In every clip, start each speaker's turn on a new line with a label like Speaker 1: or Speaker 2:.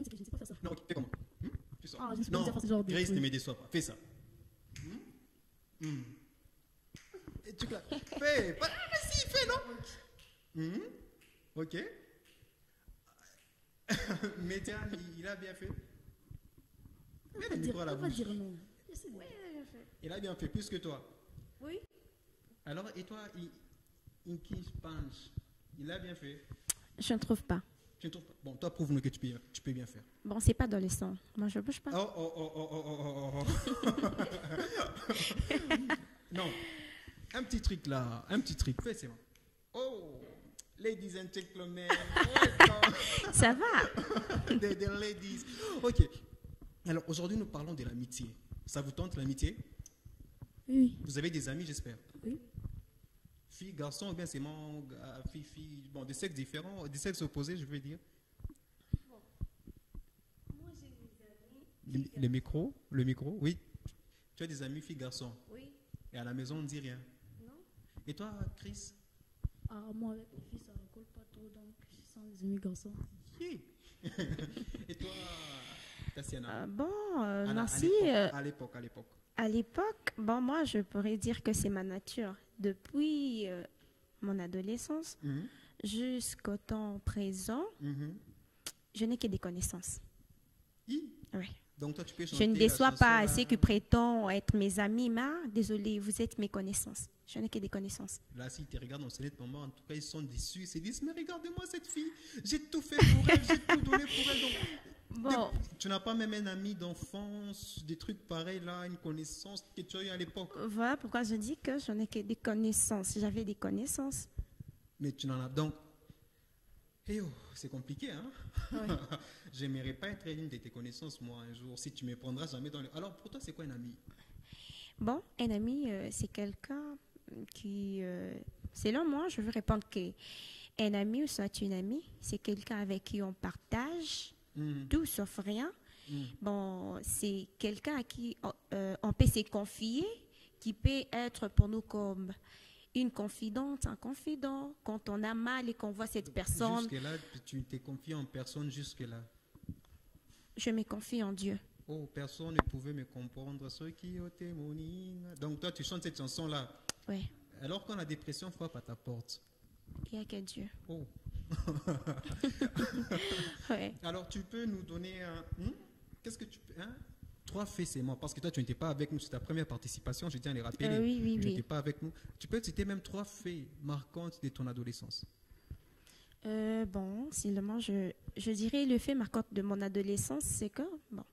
Speaker 1: problème, c'est que je ne sais pas faire ça.
Speaker 2: Non, ok, fais comment? Fais ça.
Speaker 1: Ah, je ne sais pas
Speaker 2: Non,
Speaker 1: faire ce genre de
Speaker 2: Grace,
Speaker 1: truc.
Speaker 2: ne me déçois pas. Fais ça. Et tu claques. Fais. Mais si, fais, non? Ok. Médian, il a bien fait. Mets le micro à la
Speaker 1: On va
Speaker 2: bouche.
Speaker 1: dire non.
Speaker 3: Oui, il a bien fait.
Speaker 2: Il a bien fait, plus que toi.
Speaker 3: Oui.
Speaker 2: Alors, et toi, Inky Sponge, il a bien fait.
Speaker 4: Je ne trouve pas.
Speaker 2: Tu ne trouves pas? Bon, toi, prouve-nous que tu peux bien faire.
Speaker 4: Bon, c'est pas dans le sang. Moi, je bouge pas.
Speaker 2: Oh. Non. Un petit truc là. Un petit truc. Fais, c'est bon. Oh, ladies and gentlemen. Welcome.
Speaker 4: Ça va.
Speaker 2: The ladies. Ok. Alors, aujourd'hui, nous parlons de l'amitié. Ça vous tente, l'amitié?
Speaker 1: Oui.
Speaker 2: Vous avez des amis, j'espère?
Speaker 1: Oui.
Speaker 2: Filles, garçons, ou bien c'est mon fille, bon, des sexes différents, des sexes opposés, je veux dire.
Speaker 3: Moi, j'ai des amis.
Speaker 2: Le micro, oui. Tu as des amis, filles, garçons.
Speaker 3: Oui.
Speaker 2: Et à la maison, on ne dit rien.
Speaker 3: Non.
Speaker 2: Et toi, Chris?
Speaker 1: Ah, moi, avec les filles, ça ne colle pas trop, donc je sens les amis garçons.
Speaker 2: Qui? Et toi, Tatiana?
Speaker 4: Nancy,
Speaker 2: À l'époque.
Speaker 4: à l'époque, bon, moi, je pourrais dire que c'est ma nature. Depuis mon adolescence jusqu'au temps présent, je n'ai que des connaissances.
Speaker 2: Oui.
Speaker 4: Oui.
Speaker 2: Donc toi, tu peux
Speaker 4: Je
Speaker 2: chanter
Speaker 4: ne
Speaker 2: la
Speaker 4: déçois
Speaker 2: chanson,
Speaker 4: pas
Speaker 2: là.
Speaker 4: ceux qui prétendent être mes amis, mais désolé, vous êtes mes connaissances. Je n'ai que des connaissances.
Speaker 2: Là, s'ils te regardent en ce moment, en tout cas, ils sont déçus. Ils se disent, mais regardez-moi cette fille. J'ai tout fait pour elle, j'ai tout donné pour elle. Donc,
Speaker 4: Bon,
Speaker 2: tu n'as pas même un ami d'enfance, des trucs pareils là, une connaissance que tu as eu à l'époque.
Speaker 4: voilà pourquoi je dis que je n'ai que des connaissances. J'avais des connaissances.
Speaker 2: Mais tu n'en as donc. Eh oh, c'est compliqué, hein?
Speaker 4: Oui.
Speaker 2: J'aimerais pas être une de tes connaissances, moi, un jour, si tu me prendras jamais dans le. Alors, pour toi, c'est quoi un ami?
Speaker 4: Bon, un ami, c'est quelqu'un qui, selon moi, je veux répondre que un ami ou soit une amie, c'est quelqu'un avec qui on partage tout sauf rien. Bon, c'est quelqu'un à qui on peut se confier, qui peut être pour nous comme une confidente, un confident. Quand on a mal et qu'on voit cette personne,
Speaker 2: Jusque-là, tu t'es confié en personne jusque-là.
Speaker 4: je me confie en Dieu.
Speaker 2: Oh, personne ne pouvait me comprendre, ce qui ont témoigné. Donc, toi, tu chantes cette chanson-là.
Speaker 4: Oui,
Speaker 2: Alors quand la dépression frappe à ta porte.
Speaker 4: il n'y a que Dieu.
Speaker 2: Oh.
Speaker 4: Ouais.
Speaker 2: Alors, tu peux nous donner un. Qu'est-ce que tu peux. 3 faits, c'est moi. Parce que toi, tu n'étais pas avec nous. C'est ta première participation, je tiens à les rappeler.
Speaker 4: Oui.
Speaker 2: Tu n'étais pas avec nous. Tu peux citer même 3 faits marquants de ton adolescence.
Speaker 4: Bon, seulement, je dirais le fait marquant de mon adolescence, c'est que, bon,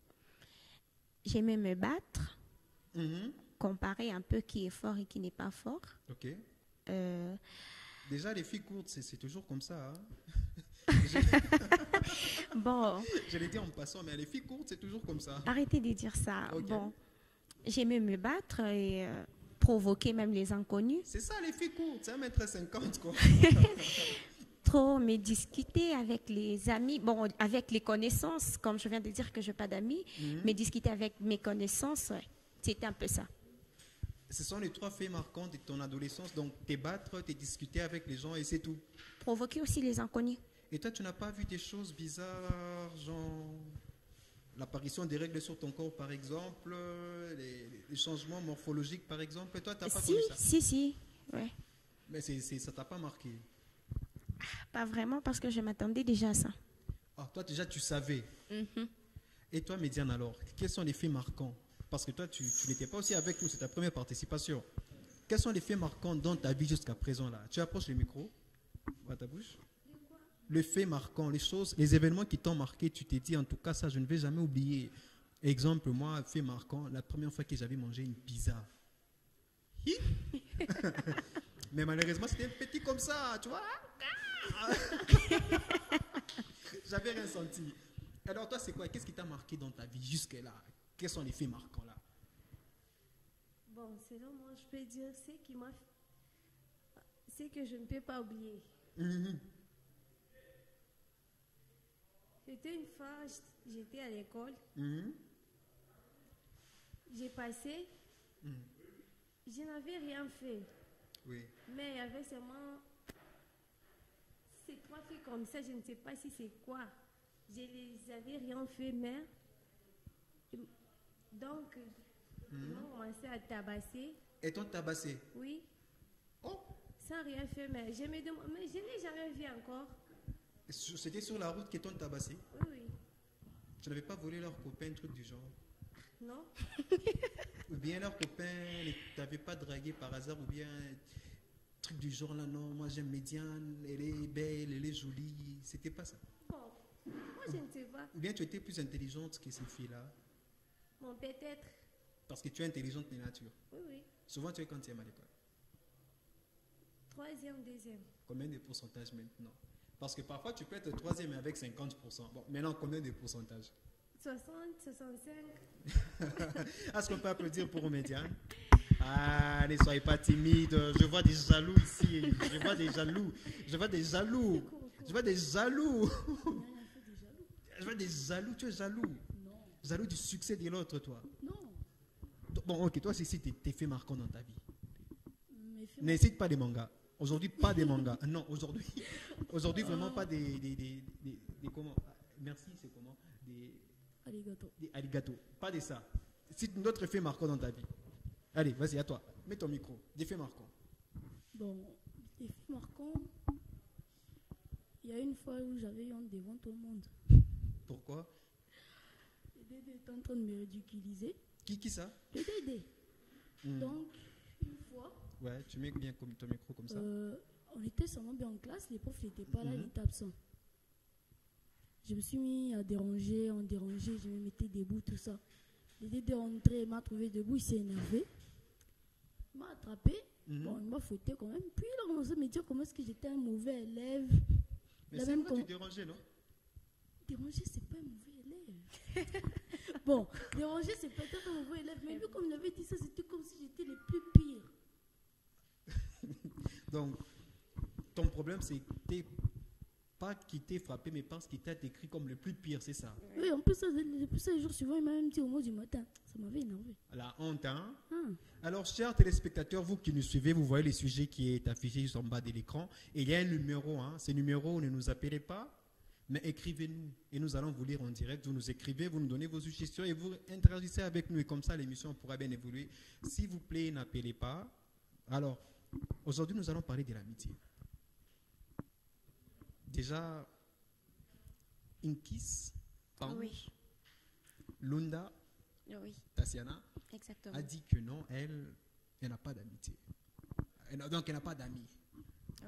Speaker 4: j'aimais me battre, comparer un peu qui est fort et qui n'est pas fort.
Speaker 2: Ok.
Speaker 4: Euh,
Speaker 2: Déjà, les filles courtes, c'est toujours comme ça. Hein?
Speaker 4: bon,
Speaker 2: Je l'ai dit en passant, mais les filles courtes, c'est toujours comme ça.
Speaker 4: arrêtez de dire ça.
Speaker 2: Ok.
Speaker 4: Bon, j'aimais me battre et provoquer même les inconnus.
Speaker 2: C'est ça, les filles courtes, c'est 1,50 m, quoi.
Speaker 4: Trop me discuter avec les amis, bon, avec les connaissances, comme je viens de dire que je n'ai pas d'amis, mais discuter avec mes connaissances, ouais, c'était un peu ça.
Speaker 2: Ce sont les 3 faits marquants de ton adolescence. Donc, te battre, te discuter avec les gens et c'est tout.
Speaker 4: Provoquer aussi les inconnus.
Speaker 2: Et toi, tu n'as pas vu des choses bizarres, genre l'apparition des règles sur ton corps, par exemple, les changements morphologiques, par exemple. Et toi, tu n'as pas connu ça?
Speaker 4: Si, ouais.
Speaker 2: Mais ça t'a pas marqué.
Speaker 4: Pas vraiment parce que je m'attendais déjà à ça.
Speaker 2: Ah, toi, déjà, tu savais. Et toi, Médiane, alors, quels sont les faits marquants? Parce que toi, tu n'étais pas aussi avec nous, c'est ta première participation. Quels sont les faits marquants dans ta vie jusqu'à présent là? Tu approches le micro à ta bouche. Le fait marquant, les choses, les événements qui t'ont marqué, tu t'es dit en tout cas ça, je ne vais jamais oublier. Exemple, moi, fait marquant, la première fois que j'avais mangé une pizza. Mais malheureusement, c'était un petit comme ça, tu vois. J'avais rien senti. Alors toi, c'est quoi? Qu'est-ce qui t'a marqué dans ta vie jusque-là? Quels sont les faits marquants là?
Speaker 3: Bon, selon moi, je peux dire c'est que je ne peux pas oublier. C'était une fois, j'étais à l'école. J'ai passé. Je n'avais rien fait.
Speaker 2: Oui.
Speaker 3: Mais il y avait seulement ces 3 filles comme ça, je ne sais pas si c'est quoi. je les avais rien fait, mais donc ils m'ont commencé à tabasser.
Speaker 2: Et t'ont tabassé.
Speaker 3: Oui,
Speaker 2: Oh,
Speaker 3: sans rien faire, mais je me demande, mais je n'ai jamais vu encore.
Speaker 2: c'était sur la route qu'ils t'ont tabassé.
Speaker 3: Oui, oui,
Speaker 2: Tu n'avais pas volé leur copain, un truc du genre.
Speaker 3: non,
Speaker 2: Ou bien leur copain ne t'avait pas dragué par hasard, ou bien truc du genre là, non, moi j'aime Médiane, elle est belle, elle est jolie. C'était pas ça.
Speaker 3: bon, moi je ne sais pas,
Speaker 2: Ou bien tu étais plus intelligente que ces filles-là,
Speaker 3: bon peut-être,
Speaker 2: parce que tu es intelligente de nature.
Speaker 3: oui, oui,
Speaker 2: Souvent tu es quantième à l'école.
Speaker 3: troisième, deuxième,
Speaker 2: Combien de pourcentage maintenant? Parce que parfois tu peux être troisième avec 50%. Bon, maintenant combien de pourcentage?
Speaker 3: 60, 65,
Speaker 2: Est-ce qu'on peut applaudir pour Médiane? Ah, ne soyez pas timide. Je vois des jaloux ici. Je vois des jaloux. Je vois des jaloux. Je vois des jaloux. Je vois des jaloux. Tu es jaloux.
Speaker 1: Non,
Speaker 2: Jaloux du succès de l'autre, toi.
Speaker 1: non.
Speaker 2: Bon, ok, toi, c'est tes faits marquants dans ta vie.
Speaker 1: Mes films,
Speaker 2: N'hésite pas des mangas. Aujourd'hui, pas des mangas. Non, aujourd'hui, vraiment pas des comment? Merci, c'est comment?
Speaker 1: arigato.
Speaker 2: Des alligators. Pas de ça. Cite d'autres faits marquants dans ta vie. Allez, vas-y, à toi. Mets ton micro. Des faits marquants.
Speaker 1: Bon, les films marquants, il y a une fois où j'avais honte devant tout le monde.
Speaker 2: Pourquoi?
Speaker 1: Le Dédé était en train de me ridiculiser.
Speaker 2: Qui ça?
Speaker 1: Le Dédé.
Speaker 2: Hmm.
Speaker 1: Donc, une fois,
Speaker 2: Ouais, tu mets bien comme ton micro comme ça.
Speaker 1: on était seulement bien en classe, les profs n'étaient pas là,
Speaker 2: Mhm.
Speaker 1: ils étaient absents. Je me suis mis à déranger, je me mettais debout, tout ça. Le Dédé est rentré, il m'a trouvé debout, il s'est énervé. Il m'a attrapé,
Speaker 2: Mhm.
Speaker 1: bon, il m'a fouetté quand même. Puis il a commencé à me dire comment est-ce que j'étais un mauvais élève.
Speaker 2: Mais
Speaker 1: la
Speaker 2: c'est
Speaker 1: même
Speaker 2: moi qui
Speaker 1: con-
Speaker 2: dérangeais, non?
Speaker 1: Déranger, c'est pas un mauvais élève. Bon, déranger, c'est peut-être un mauvais élève, mais lui, comme il avait dit ça, c'était comme si j'étais le plus pire.
Speaker 2: Donc, ton problème, c'est que t'es pas qui t'est frappé, mais parce qu'il t'a décrit comme le plus pire, c'est ça?
Speaker 1: Oui, en plus, ça, le jour suivant, il m'a même dit au mot du matin. Ça m'avait énervé.
Speaker 2: La honte, hein?
Speaker 1: Ah.
Speaker 2: Alors, chers téléspectateurs, vous qui nous suivez, vous voyez le sujet qui est affiché juste en bas de l'écran. Et il y a un numéro, hein? Ce numéro, ne nous appelez pas, mais écrivez-nous. Et nous allons vous lire en direct. Vous nous écrivez, vous nous donnez vos suggestions et vous interagissez avec nous. Et comme ça, l'émission pourra bien évoluer. S'il vous plaît, n'appelez pas. Alors, aujourd'hui, nous allons parler de l'amitié. Déjà, Inkis, Pam,
Speaker 4: Oui,
Speaker 2: Lunda,
Speaker 4: oui,
Speaker 2: Tassiana
Speaker 4: exactement.
Speaker 2: a dit que non, elle n'a pas d'amitié. Donc, elle n'a pas d'amis.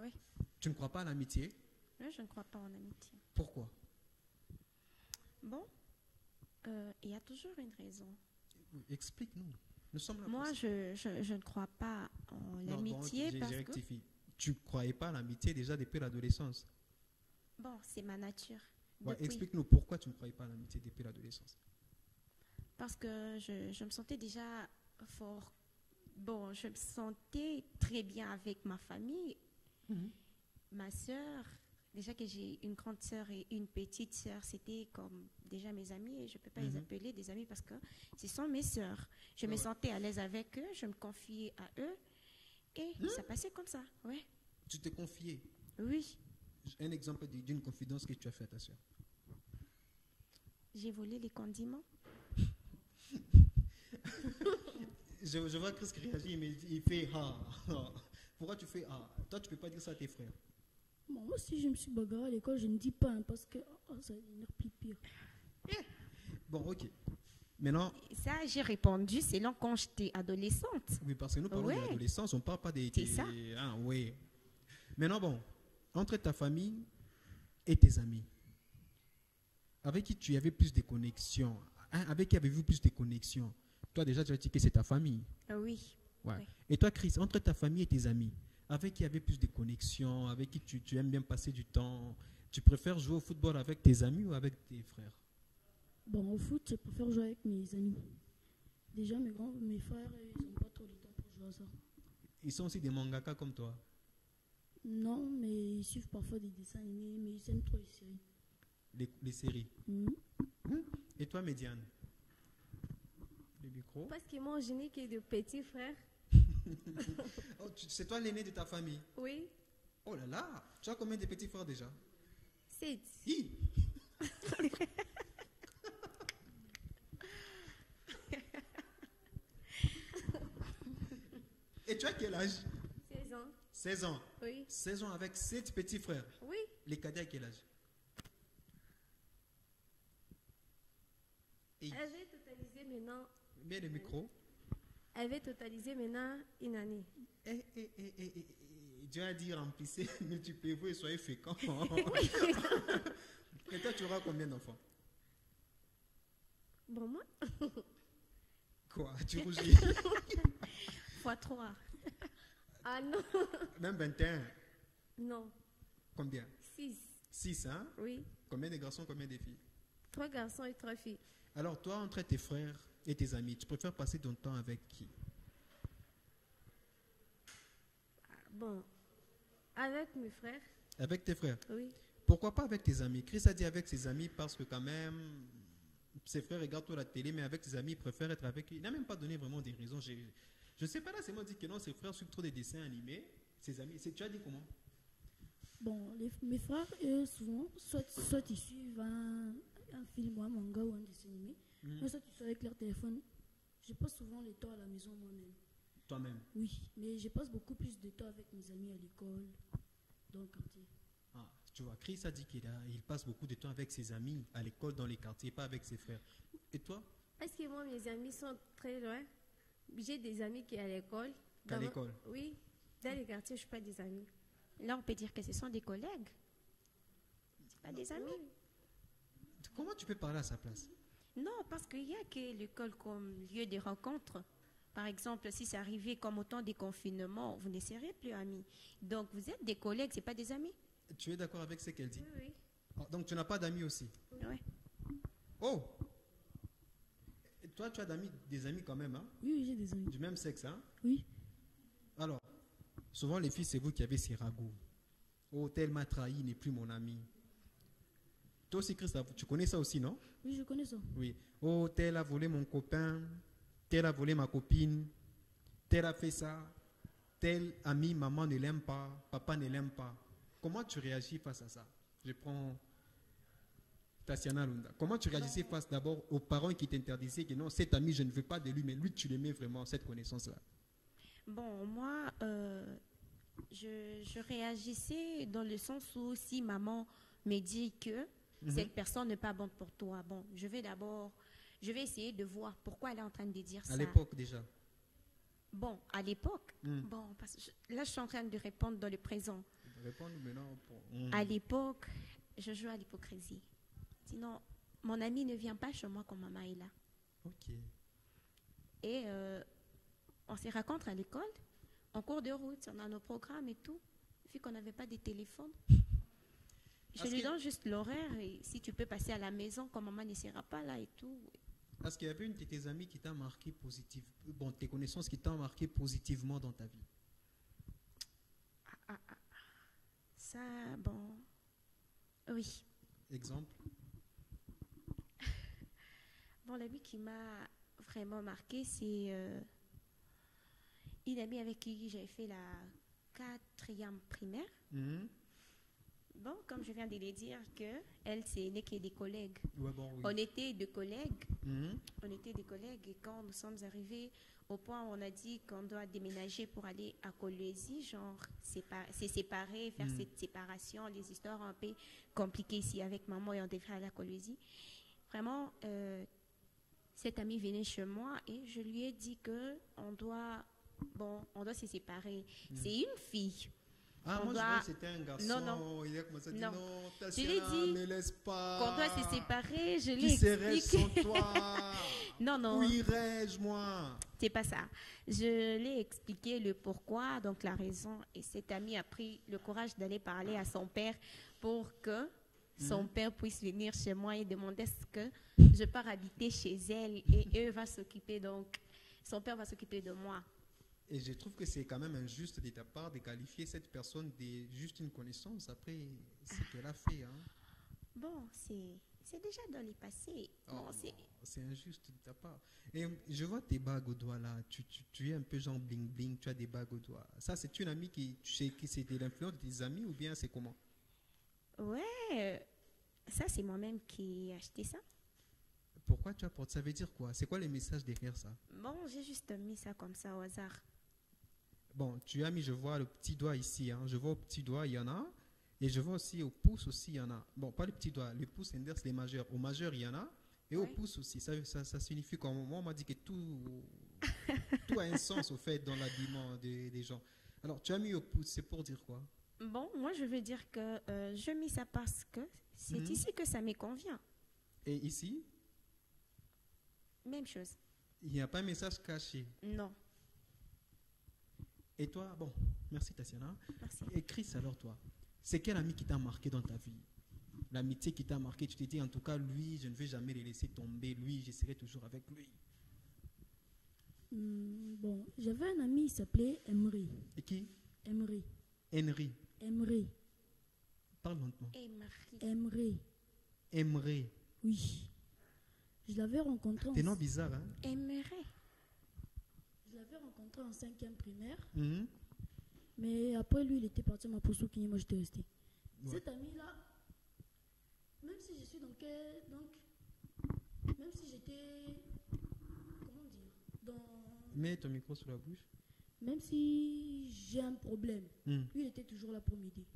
Speaker 4: Oui.
Speaker 2: Tu ne crois pas à l'amitié?
Speaker 4: Oui, je ne crois pas en amitié.
Speaker 2: Pourquoi?
Speaker 4: Bon, il y a toujours une raison.
Speaker 2: Explique-nous. Nous sommes là pour
Speaker 4: Moi,
Speaker 2: ça.
Speaker 4: je ne crois pas en
Speaker 2: Non,
Speaker 4: l'amitié
Speaker 2: bon,
Speaker 4: parce
Speaker 2: j'ai
Speaker 4: que,
Speaker 2: rectifié. Tu ne croyais pas à l'amitié déjà depuis l'adolescence.
Speaker 4: bon, c'est ma nature.
Speaker 2: Ouais,
Speaker 4: Depuis.
Speaker 2: explique-nous pourquoi tu ne croyais pas à l'amitié depuis l'adolescence.
Speaker 4: Parce que je me sentais déjà fort. Bon, je me sentais très bien avec ma famille. Ma sœur, déjà que j'ai une grande sœur et une petite sœur, c'était comme déjà mes amis et je ne peux pas les appeler des amis parce que ce sont mes sœurs. Je me
Speaker 2: Ouais.
Speaker 4: sentais à l'aise avec eux, je me confiais à eux et ça passait comme ça. Ouais.
Speaker 2: Tu t'es confié.
Speaker 4: Oui,
Speaker 2: Un exemple d'une confidence que tu as fait à ta soeur.
Speaker 4: j'ai volé les condiments.
Speaker 2: Je vois Chris qui réagit, mais il fait ah. Pourquoi tu fais ah? Toi, tu ne peux pas dire ça à tes frères.
Speaker 1: Bon, moi, si je me suis bagarré à l'école, je ne dis pas, hein, parce que ça a l'air plus pire.
Speaker 2: Bon, ok. Maintenant,
Speaker 4: Ça, j'ai répondu selon quand j'étais adolescente.
Speaker 2: oui, parce que nous parlons
Speaker 4: Ouais.
Speaker 2: de l'adolescence, on ne parle pas des.
Speaker 4: C'est ça.
Speaker 2: Ah, oui. Maintenant, bon, entre ta famille et tes amis, avec qui tu avais plus de connexions, hein, avec qui avez-vous plus de connexions? Toi, déjà, tu as dit que c'est ta famille.
Speaker 4: Oui.
Speaker 2: Ouais.
Speaker 4: Oui.
Speaker 2: Et toi, Chris, entre ta famille et tes amis, avec qui avait plus de connexions, avec qui tu aimes bien passer du temps, tu préfères jouer au football avec tes amis ou avec tes frères?
Speaker 1: Bon, au foot, je préfère jouer avec mes amis. Déjà, mes frères, ils n'ont pas trop de temps pour jouer à ça.
Speaker 2: Ils sont aussi des mangaka comme toi.
Speaker 1: Non, mais ils suivent parfois des dessins animés, mais ils aiment trop les séries.
Speaker 2: Les séries.
Speaker 1: Mhm.
Speaker 2: Et toi, Médiane? Le micro.
Speaker 3: parce que moi je n'ai que de petits frères.
Speaker 2: Oh, c'est toi l'aîné de ta famille.
Speaker 3: Oui,
Speaker 2: Oh là là, tu as combien de petits frères déjà?
Speaker 3: 7.
Speaker 2: Hi. Et tu as quel âge?
Speaker 3: 16 ans.
Speaker 2: 16 ans.
Speaker 3: Oui.
Speaker 2: 16 ans avec 7 petits frères.
Speaker 3: Oui.
Speaker 2: Les cadets à quel âge? Et
Speaker 3: Elle va totaliser maintenant.
Speaker 2: mets le micro.
Speaker 3: Elle va totaliser maintenant une année.
Speaker 2: Dieu a dit remplissez, multipliez-vous et soyez féconds. Et toi, tu auras combien d'enfants?
Speaker 3: Bon, moi,
Speaker 2: Quoi? Tu rougis?
Speaker 4: Fois 3.
Speaker 3: ah non,
Speaker 2: Même 21.
Speaker 3: non,
Speaker 2: Combien?
Speaker 3: 6.
Speaker 2: 6, hein?
Speaker 3: Oui.
Speaker 2: Combien de garçons, combien de filles?
Speaker 3: 3 garçons et 3 filles.
Speaker 2: Alors, toi, entre tes frères et tes amis, tu préfères passer ton temps avec qui?
Speaker 3: Bon, avec mes frères,
Speaker 2: Avec tes frères.
Speaker 3: oui.
Speaker 2: Pourquoi pas avec tes amis? Chris a dit avec ses amis parce que quand même, ses frères regardent tout la télé, mais avec ses amis, il préfère être avec eux. Il n'a même pas donné vraiment des raisons. Je ne sais pas, là, c'est moi qui dit que non, ses frères suivent trop des dessins animés. Ses amis, tu as dit comment?
Speaker 1: Bon, mes frères, eux, souvent, soit ils suivent un film ou un manga ou un dessin animé, mais soit ils sont avec leur téléphone. Je passe souvent le temps à la maison moi-même.
Speaker 2: Toi-même?
Speaker 1: Oui, mais je passe beaucoup plus de temps avec mes amis à l'école, dans le quartier.
Speaker 2: Ah, tu vois, Chris a dit il passe beaucoup de temps avec ses amis à l'école, dans les quartiers, pas avec ses frères. Et toi?
Speaker 3: Parce que moi, mes amis sont très loin. J'ai des amis qui sont à l'école.
Speaker 2: À l'école?
Speaker 3: Oui. Dans les quartiers, je ne suis pas des amis.
Speaker 4: Là, on peut dire que ce sont des collègues. C'est pas des amis.
Speaker 2: Comment tu peux parler à sa place?
Speaker 4: Non, parce qu'il y a que l'école comme lieu de rencontre. Par exemple, si c'est arrivé comme au temps des confinements, vous ne serez plus amis. Donc, vous êtes des collègues, c'est pas des amis.
Speaker 2: Tu es d'accord avec ce qu'elle dit?
Speaker 3: Oui, oui.
Speaker 2: Ah, donc, tu n'as pas d'amis aussi?
Speaker 4: Ouais.
Speaker 2: Oh! Et toi, tu as des amis quand même, hein?
Speaker 1: Oui, j'ai des amis.
Speaker 2: Du même sexe, hein?
Speaker 1: Oui.
Speaker 2: Alors, souvent les filles, c'est vous qui avez ces ragots. Oh, tel m'a trahi, il n'est plus mon ami. Toi aussi, Christophe, tu connais ça aussi, non?
Speaker 1: Oui, je connais ça.
Speaker 2: Oui. Oh, tel a volé mon copain, tel a volé ma copine, tel a fait ça, tel ami, maman ne l'aime pas, papa ne l'aime pas. Comment tu réagis face à ça? Je prends Tatiana Lunda. Comment tu réagissais face d'abord aux parents qui t'interdisaient que non, cet ami, je ne veux pas de lui, mais lui, tu l'aimais vraiment, cette connaissance-là?
Speaker 4: Bon, moi, je réagissais dans le sens où si maman me dit que cette personne n'est pas bonne pour toi, bon, je vais essayer de voir pourquoi elle est en train de dire ça.
Speaker 2: À l'époque déjà.
Speaker 4: Bon, à l'époque, bon, parce que là, je suis en train de répondre dans le présent.
Speaker 2: Répondre maintenant.
Speaker 4: À l'époque, je joue à l'hypocrisie. Sinon, mon ami ne vient pas chez moi quand maman est là.
Speaker 2: Ok.
Speaker 4: Et on se rencontre à l'école, en cours de route, on a nos programmes et tout. Vu qu'on n'avait pas de téléphone, je lui donne juste l'horaire et si tu peux passer à la maison quand maman ne sera pas là et tout.
Speaker 2: Est-ce qu'il y avait une de tes amies qui t'a marqué positivement, bon, tes connaissances qui t'ont marqué positivement dans ta vie?
Speaker 4: Ça, bon, oui.
Speaker 2: Exemple?
Speaker 4: Bon, l'amie qui m'a vraiment marqué, c'est une amie avec qui j'ai fait la 4e primaire. Bon, comme je viens de le dire, que elle, c'est n'est que des collègues.
Speaker 2: Ouais, bon, oui.
Speaker 4: On était des collègues. On était des collègues et quand nous sommes arrivés au point où on a dit qu'on doit déménager pour aller à Colosie, genre c'est séparé, faire cette séparation, les histoires un peu compliquées ici avec maman et on devrait aller à Colosie. Vraiment, cette amie venait chez moi et je lui ai dit que on doit se séparer. C'est une fille.
Speaker 2: Ah, moi je croyais que c'était un garçon.
Speaker 4: Non.
Speaker 2: Il a commencé à dire non,
Speaker 4: Je
Speaker 2: Tatiana,
Speaker 4: lui ai dit
Speaker 2: ne laisse pas.
Speaker 4: qu'on doit se séparer. Je lui
Speaker 2: Qui
Speaker 4: ai
Speaker 2: serait
Speaker 4: expliqué.
Speaker 2: sans toi?
Speaker 4: Non.
Speaker 2: Où irais-je, moi?
Speaker 4: C'est pas ça. Je l'ai expliqué le pourquoi, donc la raison. Et cette amie a pris le courage d'aller parler à son père pour que son père puisse venir chez moi et demander ce que je pars habiter chez elle et eux va s'occuper, donc son père va s'occuper de moi.
Speaker 2: Et je trouve que c'est quand même injuste de ta part de qualifier cette personne de juste une connaissance après ce qu'elle a fait. Hein.
Speaker 4: Bon, c'est déjà dans le passé. Bon,
Speaker 2: c'est injuste de ta part. Et je vois tes bagues au doigt là. Tu es un peu genre bling bling, tu as des bagues au doigt. Ça, c'est une amie qui c'était l'influence de tes amis ou bien c'est comment?
Speaker 4: Ouais, Ça, c'est moi-même qui ai acheté ça.
Speaker 2: Pourquoi tu apportes? Ça veut dire quoi? C'est quoi les messages derrière ça?
Speaker 4: Bon, j'ai juste mis ça comme ça au hasard.
Speaker 2: Bon, tu as mis, je vois le petit doigt ici. Hein. Je vois au petit doigt, il y en a. Et je vois aussi au pouce aussi, il y en a. Bon, pas le petit doigt. Le pouce inverse les majeurs. Au majeur, il y en a. Et au
Speaker 4: Ouais.
Speaker 2: pouce aussi. Ça signifie quoi? Moi, on m'a dit que tout a un sens, au fait, dans l'habillement des gens. Alors, tu as mis au pouce, c'est pour dire quoi?
Speaker 4: Bon, moi, je veux dire que je mis ça parce que c'est
Speaker 2: Mhm.
Speaker 4: ici que ça me convient.
Speaker 2: Et ici,
Speaker 4: Même chose.
Speaker 2: il n'y a pas un message caché.
Speaker 4: Non,
Speaker 2: Et toi, bon, merci Tatiana.
Speaker 4: merci.
Speaker 2: Et Chris, alors toi, c'est quel ami qui t'a marqué dans ta vie? L'amitié qui t'a marqué, tu t'es dit, en tout cas, lui, je ne vais jamais le laisser tomber. Lui, je serai toujours avec lui.
Speaker 1: Bon, j'avais un ami, il s'appelait Emery.
Speaker 2: Et qui?
Speaker 1: Emery.
Speaker 2: Henry.
Speaker 1: Emery.
Speaker 2: Parle lentement.
Speaker 4: Et Marie.
Speaker 1: Emery.
Speaker 2: Emery.
Speaker 1: Oui. Je l'avais rencontré
Speaker 2: Des noms bizarres, hein?
Speaker 4: Aimerait.
Speaker 1: je l'avais rencontré en 5e primaire.
Speaker 2: Mhm.
Speaker 1: Mais après, lui, il était parti à Mapoussoukini, moi, j'étais restée.
Speaker 2: Ouais.
Speaker 1: Cet ami-là, même si je suis même si j'étais, comment dire,
Speaker 2: Mets ton micro sur la bouche.
Speaker 1: même si j'ai un problème,
Speaker 2: Mhm.
Speaker 1: lui, il était toujours là pour m'aider.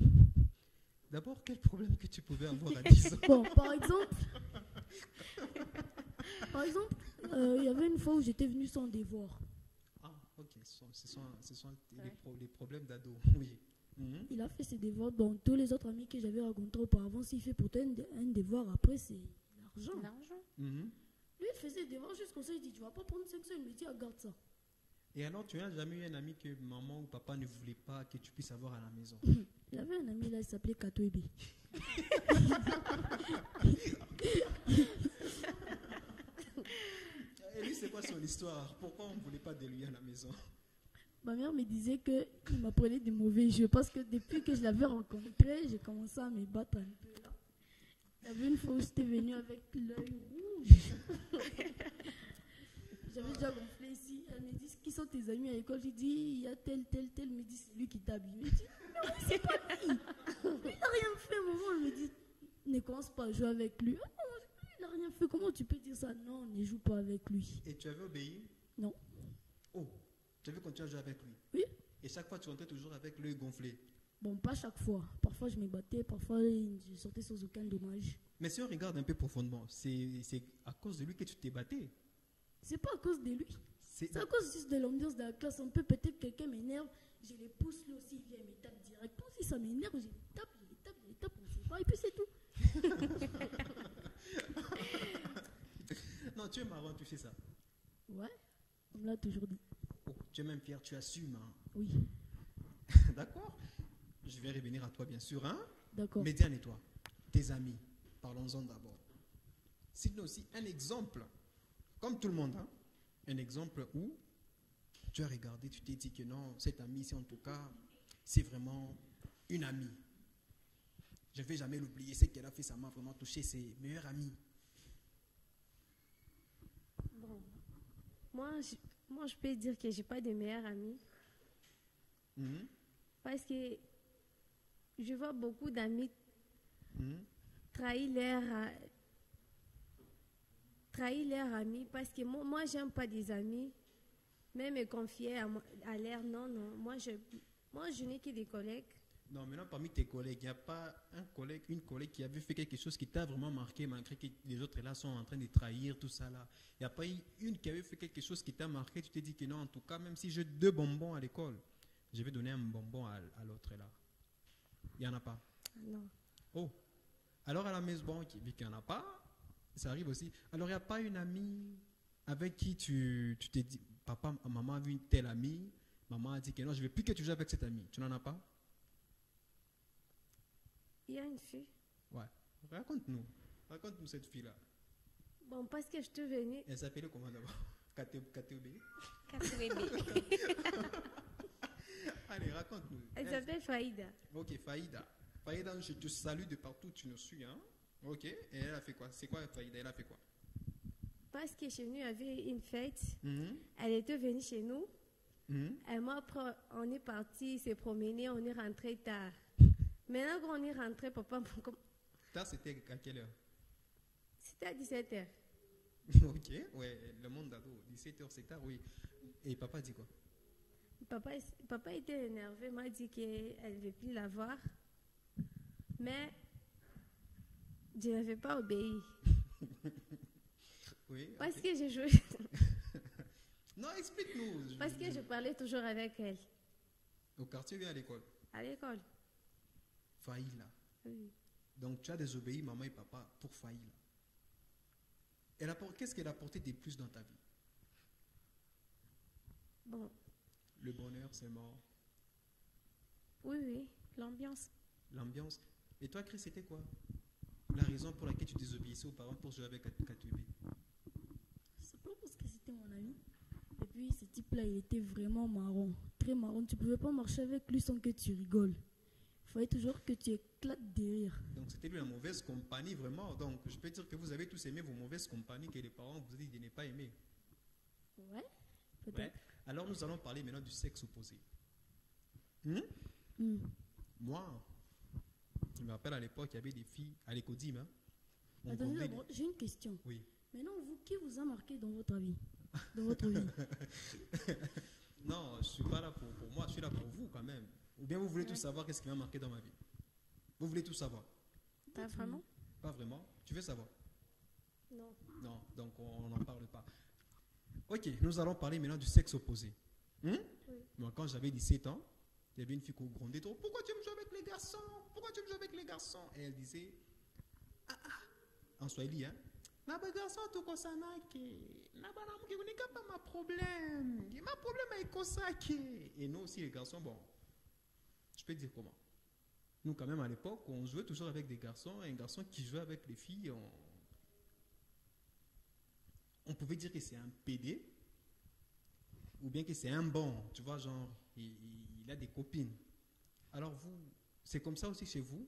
Speaker 2: D'abord, quel problème que tu pouvais avoir à 10 ans?
Speaker 1: Bon, par exemple, il y avait une fois où j'étais venue sans devoir.
Speaker 2: Ah, ok. Ce sont
Speaker 4: Ouais.
Speaker 2: les problèmes d'ado. Oui. Mhm.
Speaker 1: Il a fait ses devoirs. Bon, tous les autres amis que j'avais rencontrés auparavant, s'il fait pourtant un devoir, après, c'est l'argent.
Speaker 4: L'argent.
Speaker 2: Mhm.
Speaker 1: Lui, il faisait des devoirs jusqu'au il dit, tu vas pas prendre 500, il me dit, regarde ça.
Speaker 2: Et alors, tu n'as jamais eu un ami que maman ou papa ne voulait pas que tu puisses avoir à la maison?
Speaker 1: Il avait un ami là, il s'appelait Katoebe.
Speaker 2: Et lui, c'est quoi son histoire? Pourquoi on ne voulait pas de lui à la maison?
Speaker 1: Ma mère me disait qu'il m'apprenait des mauvais jeux parce que depuis que je l'avais rencontré, j'ai commencé à me battre un peu là. Il y avait une fois où j'étais venue avec l'œil rouge. J'avais déjà gonflé ici. Elle me dit, qui sont tes amis à l'école? J'ai dit, il y a tel. Elle me dit, c'est lui qui t'habille. Je me dis, non, c'est pas lui. Il n'a rien fait, maman. Elle me dit, ne commence pas à jouer avec lui. Ah non, il n'a rien fait. Comment tu peux dire ça? Non, ne joue pas avec lui.
Speaker 2: Et tu avais obéi?
Speaker 1: Non.
Speaker 2: Oh, tu avais continué à jouer avec lui?
Speaker 1: Oui.
Speaker 2: Et chaque fois, tu rentrais toujours avec l'œil gonflé?
Speaker 1: Bon, pas chaque fois. Parfois, je me battais. Parfois, je sortais sans aucun dommage.
Speaker 2: Mais si on regarde un peu profondément, c'est à cause de lui que tu t'es battu.
Speaker 1: C'est pas à cause de lui.
Speaker 2: C'est
Speaker 1: C'est à cause juste de l'ambiance de la classe. Un peu, peut-être quelqu'un m'énerve, je les pousse, lui aussi, il vient, il me tape directement. Si ça m'énerve, je les tape, on sait pas, et puis c'est tout.
Speaker 2: Non, tu es marrant, tu fais ça.
Speaker 1: Ouais, on me l'a toujours dit.
Speaker 2: Oh, tu es même fier, tu assumes. Hein.
Speaker 1: Oui,
Speaker 2: D'accord? Je vais revenir à toi, bien sûr. Hein?
Speaker 1: d'accord.
Speaker 2: Médiane et toi, tes amis, parlons-en d'abord. Cite-nous aussi un exemple, comme tout le monde, hein? Un exemple où tu as regardé, tu t'es dit que non, cette amie ici, en tout cas, c'est vraiment une amie. Je ne vais jamais l'oublier. Ce qu'elle a fait, ça m'a vraiment touché. C'est meilleure amie.
Speaker 3: Bon, moi, je peux dire que j'ai pas de meilleurs amis
Speaker 2: Mhm.
Speaker 3: parce que je vois beaucoup d'amis
Speaker 2: Mhm.
Speaker 3: trahir leur ami parce que moi j'aime pas des amis, même me confier à l'air. Non, moi je n'ai que des collègues.
Speaker 2: Non, maintenant, parmi tes collègues, il n'y a pas une collègue qui avait fait quelque chose qui t'a vraiment marqué, malgré que les autres là sont en train de trahir, tout ça là. Il n'y a pas une qui avait fait quelque chose qui t'a marqué, tu t'es dit que non, en tout cas, même si j'ai 2 bonbons à l'école, je vais donner un bonbon à l'autre là. Il n'y en a pas.
Speaker 3: Non.
Speaker 2: Oh, alors à la maison, bon, vu qu'il n'y en a pas, ça arrive aussi. Alors il n'y a pas une amie avec qui tu t'es dit, papa, maman a vu une telle amie, maman a dit que non, je ne veux plus que tu joues avec cette amie. Tu n'en as pas?
Speaker 3: Il y a une fille.
Speaker 2: Ouais. Raconte-nous. Raconte-nous cette fille-là.
Speaker 3: Bon, parce que je suis venue.
Speaker 2: Elle s'appelait comment d'abord? KTB. Allez, raconte-nous.
Speaker 3: Elle s'appelle Faïda.
Speaker 2: Ok, Faïda. Faïda, je te salue de partout où tu nous suis. Hein? Ok. Et elle a fait quoi? C'est quoi Faïda? Elle a fait quoi?
Speaker 3: Parce que chez nous, il y avait une fête.
Speaker 2: Mhm.
Speaker 3: Elle était venue chez nous.
Speaker 2: Mhm.
Speaker 3: Et moi, après, on est parti se promener, on est rentré tard. Maintenant qu'on est rentré, papa,
Speaker 2: Tard, c'était à quelle heure?
Speaker 3: C'était à 17h.
Speaker 2: Ok, ouais, le monde d'ado. 17h, c'est tard, oui. Et papa dit quoi?
Speaker 3: Papa était énervé, m'a dit qu'elle ne veut plus la voir. Mais je n'avais pas obéi.
Speaker 2: Oui.
Speaker 3: Parce
Speaker 2: ok.
Speaker 3: que j'ai joué.
Speaker 2: Non, explique-nous.
Speaker 3: Parce que je parlais toujours avec elle.
Speaker 2: Au quartier, bien à l'école.
Speaker 3: À l'école.
Speaker 2: Faïla.
Speaker 3: Oui.
Speaker 2: Donc, tu as désobéi maman et papa pour Faïla. Qu'est-ce qu'elle a apporté de plus dans ta vie?
Speaker 3: Bon.
Speaker 2: Le bonheur, c'est mort.
Speaker 3: Oui.
Speaker 4: L'ambiance.
Speaker 2: L'ambiance. Et toi, Chris, c'était quoi? La raison pour laquelle tu désobéissais aux parents pour jouer avec Katubé?
Speaker 1: C'est pas parce que c'était mon ami. Et puis ce type-là, il était vraiment marrant. Très marrant. Tu pouvais pas marcher avec lui sans que tu rigoles. Il fallait toujours que tu éclates de rire.
Speaker 2: Donc, c'était lui la mauvaise compagnie, vraiment. Donc, je peux dire que vous avez tous aimé vos mauvaises compagnies que les parents vous disent de ne pas aimer.
Speaker 1: Ouais,
Speaker 2: Ouais.
Speaker 1: peut-être.
Speaker 2: Alors, nous allons parler maintenant du sexe opposé. Hmm? Moi, je me rappelle à l'époque, il y avait des filles à l'écodime. Hein? On
Speaker 1: Attendez,
Speaker 2: vendait
Speaker 1: d'abord, j'ai une question.
Speaker 2: Oui.
Speaker 1: Maintenant, vous, qui vous a marqué dans votre vie? Dans votre vie?
Speaker 2: Non, je ne suis pas là pour moi, je suis là pour vous quand même. Ou bien vous voulez tout savoir, qu'est-ce qui m'a marqué dans ma vie? Vous voulez tout savoir?
Speaker 4: Pas vraiment?
Speaker 2: Pas vraiment? Tu veux savoir?
Speaker 3: Non.
Speaker 2: Non, donc on n'en parle pas. Ok, nous allons parler maintenant du sexe opposé.
Speaker 3: Oui.
Speaker 2: Moi, quand j'avais 17 ans, il y avait une fille qui grondait trop. Pourquoi tu me joues avec les garçons? Pourquoi tu me joues avec les garçons? Et elle disait, en swahili, hein? Naba garçon tu kosanake. Naba namuki kunika pas ma problème. Ma problème est kosake. Et nous aussi les garçons, bon, je peux dire comment? Nous quand même à l'époque, on jouait toujours avec des garçons. Et un garçon qui jouait avec les filles, on pouvait dire que c'est un PD. Ou bien que c'est un bon, tu vois, genre, il a des copines. Alors vous, c'est comme ça aussi chez vous?